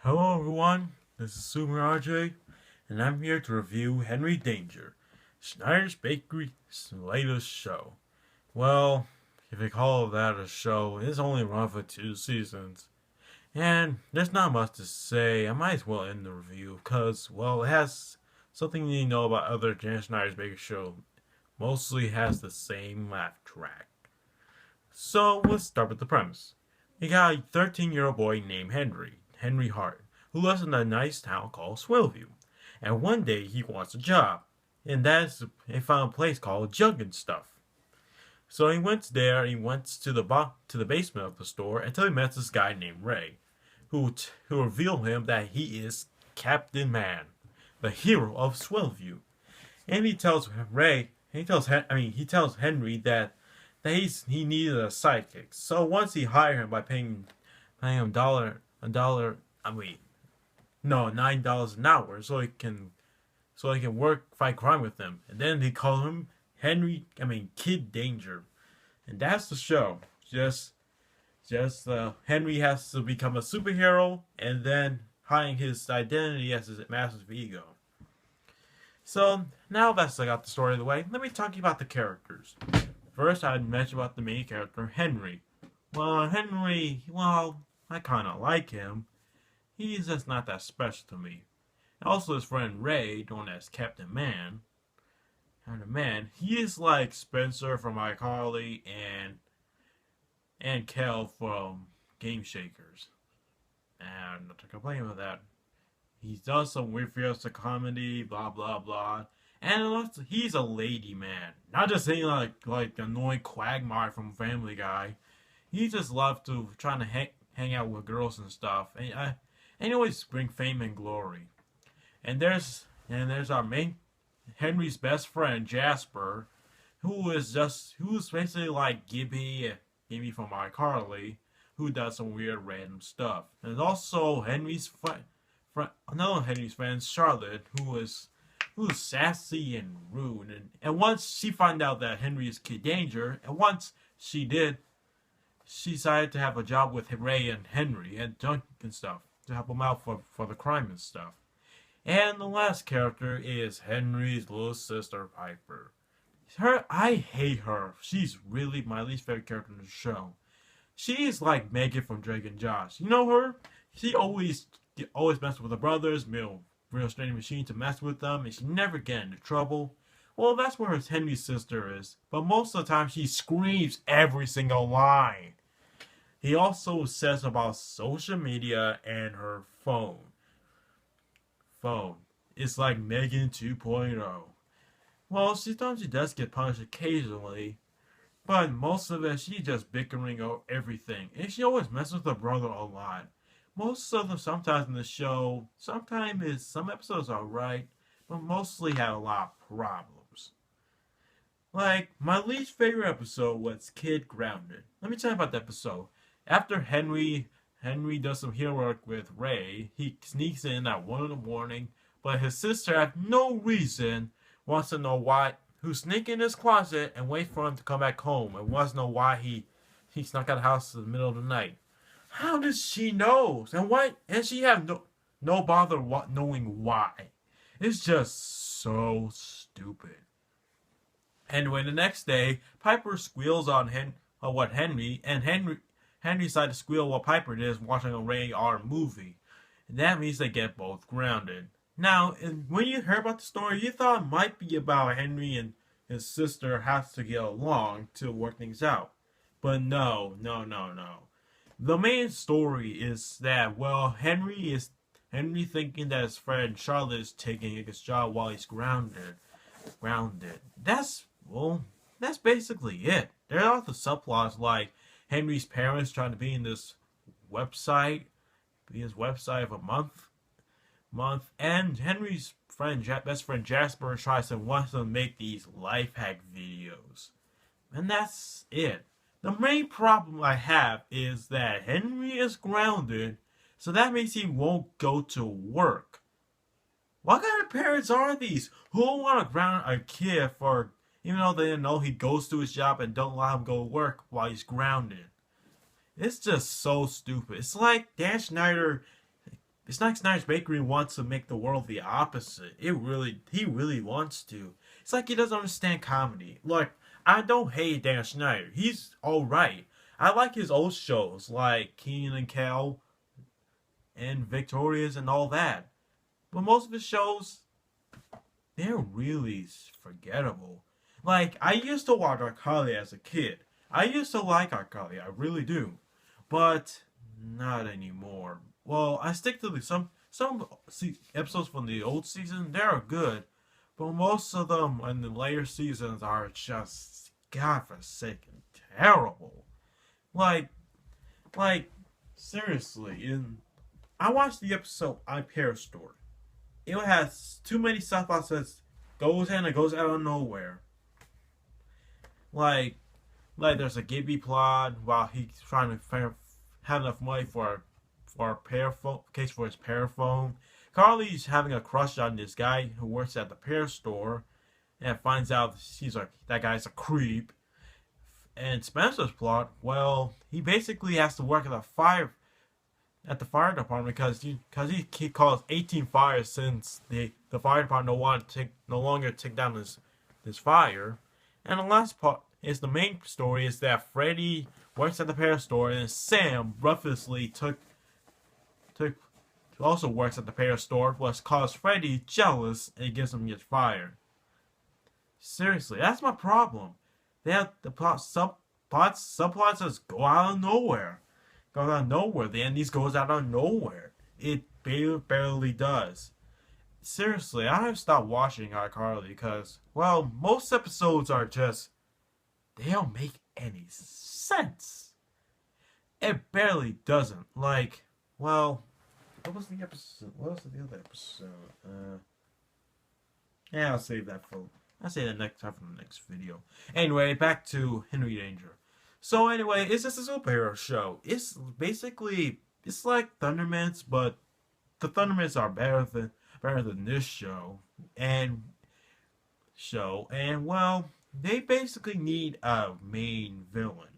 Hello everyone, this is Super RJ, and I'm here to review Henry Danger, Schneider's Bakery's latest show. Well, if you call that a show, it's only run for 2 seasons. And there's not much to say, I might as well end the review, because, well, it has something you know about other Jan Schneider's Bakery show. Mostly has the same laugh track. So let's start with the premise. You got a 13-year-old boy named Henry Hart, who lives in a nice town called Swellview. And one day he wants a job, and he found a place called Jug and Stuff. So he went there. He went to the basement of the store until he met this guy named Ray, who revealed him that he is Captain Man, the hero of Swellview. And he tells Henry that he needed a sidekick. So once he hired him by paying him a dollar, no, $9 an hour, so he can fight crime with him. And then they call him Kid Danger, and that's the show. Just Henry has to become a superhero, and then hiding his identity as his massive ego. So now that's I got the story of the way. Let me talk to you about the characters. First, I'd mention about the main character, Henry. Well, I kind of like him. He's just not that special to me. And also, his friend Ray, known as Captain Man, he is like Spencer from iCarly and Kel from Game Shakers. And not to complain about that. He does some weird fields of comedy, blah blah blah. And also, he's a lady man. Not just saying like the annoying Quagmire from Family Guy. He just loves to trying to hang out with girls and stuff. And always bring fame and glory. And there's our main Henry's best friend Jasper, who's basically like Gibby from iCarly, who does some weird random stuff. And also another Henry's friend Charlotte, who's sassy and rude. And once she found out that Henry is Kid Danger, and once she did, she decided to have a job with Ray and Henry and Junk and stuff to help them out for the crime and stuff. And the last character is Henry's little sister, Piper. I hate her. She's really my least favorite character in the show. She is like Megan from Drake and Josh. You know her? She always messes with the brothers, real strange machine to mess with them, and she never get into trouble. Well, that's where Henry's sister is. But most of the time, she screams every single line. He also says about social media and her phone. It's like Megan 2.0. Well, sometimes she does get punished occasionally, but most of it, she's just bickering over everything. And she always messes with her brother a lot. Most of them, sometimes in the show, some episodes are right, but mostly have a lot of problems. Like, my least favorite episode was Kid Grounded. Let me tell you about the episode. After Henry does some hero work with Ray, he sneaks in at 1 in the morning, but his sister, for no reason, wants to know why, who sneak in his closet and wait for him to come back home, and wants to know why he snuck out of the house in the middle of the night. How does she know? And why? And she have no bother knowing why. It's just so stupid. Anyway, the next day, Piper squeals on Henry decided to squeal while Piper is watching a Ray R movie. And that means they get both grounded. Now, when you heard about the story, you thought it might be about Henry and his sister have to get along to work things out. But no. The main story is that, well, Henry thinking that his friend Charlotte is taking his job while he's grounded. That's basically it. There are the subplots like Henry's parents trying to be in his website of a month, and Henry's best friend Jasper wants to make these life hack videos, and that's it. The main problem I have is that Henry is grounded, so that means he won't go to work. What kind of parents are these who don't want to ground a kid for, even though they know he goes to his job and don't allow him to go to work while he's grounded? It's just so stupid. It's like Dan Schneider It's like Schneider's Bakery wants to make the world the opposite. He really wants to. It's like he doesn't understand comedy. Like, I don't hate Dan Schneider. He's alright. I like his old shows, like Kenan and Kel and Victorious and all that. But most of his shows, they're really forgettable. Like, I used to watch iCarly as a kid. I used to like iCarly, I really do. But not anymore. Well, I stick to some episodes from the old season. They're good, but most of them in the later seasons are just godforsaken terrible. Like, like seriously. I watched the episode I Pair Store. It has too many subplots that goes in and goes out of nowhere. Like, there's a Gibby plot while he's trying to have enough money for a pair phone case for his pair phone. Carly's having a crush on this guy who works at the pair store, and finds out that guy's a creep. And Spencer's plot, well, he basically has to work at the fire department because he caused 18 fires since the fire department no longer take down this fire. And the last part is the main story is that Freddy works at the pair store and Sam ruthlessly also works at the pair store, which caused Freddy jealous and gives him his fire. Seriously, that's my problem. They have the subplots just go out of nowhere. Goes out of nowhere. The endings goes out of nowhere. It barely does. Seriously, I have stopped watching iCarly because, well, most episodes are just, they don't make any sense. It barely doesn't. Like, well, what was the episode? What was the other episode? Yeah, I'll save that next time for the next video. Anyway, back to Henry Danger. So anyway, it's just a superhero show. It's basically, it's like Thundermans, but the Thundermans are better than this show. And well, they basically need a main villain.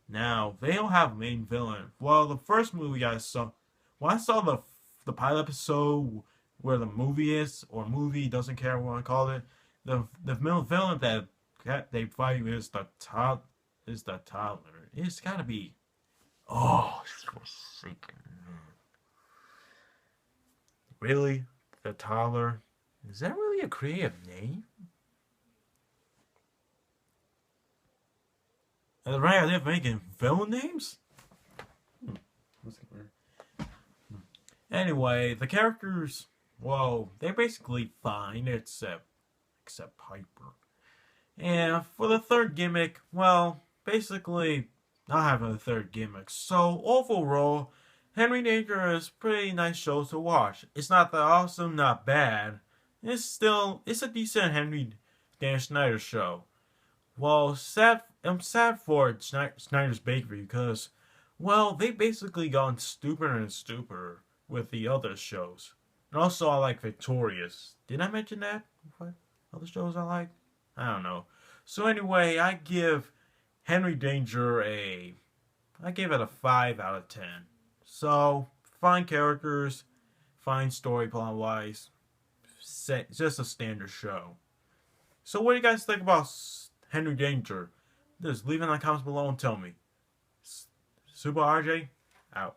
Now, they don't have a main villain. Well, the first movie I saw, when I saw the pilot episode where the movie is, or movie, doesn't care what I call it, the villain that they fight is the toddler. It's gotta be, oh, forsaken. Really? The toddler? Is that really a creative name? Right, they're making villain names? Anyway, the characters, well, they're basically fine, except Piper. And for the third gimmick, well, basically, not having a third gimmick. So, overall, Henry Danger is a pretty nice show to watch. It's not that awesome, not bad. It's a decent Henry Dan Schneider show. Well, I'm sad for Schneider's Bakery because, well, they basically gone stupider and stupider with the other shows. And also, I like Victorious. Did I mention that? What other shows I like? I don't know. So anyway, I give Henry Danger I give it a 5 out of 10. So, fine characters, fine story plot wise, just a standard show. So what do you guys think about Henry Danger? Just leave it in the comments below and tell me. Super RJ, out.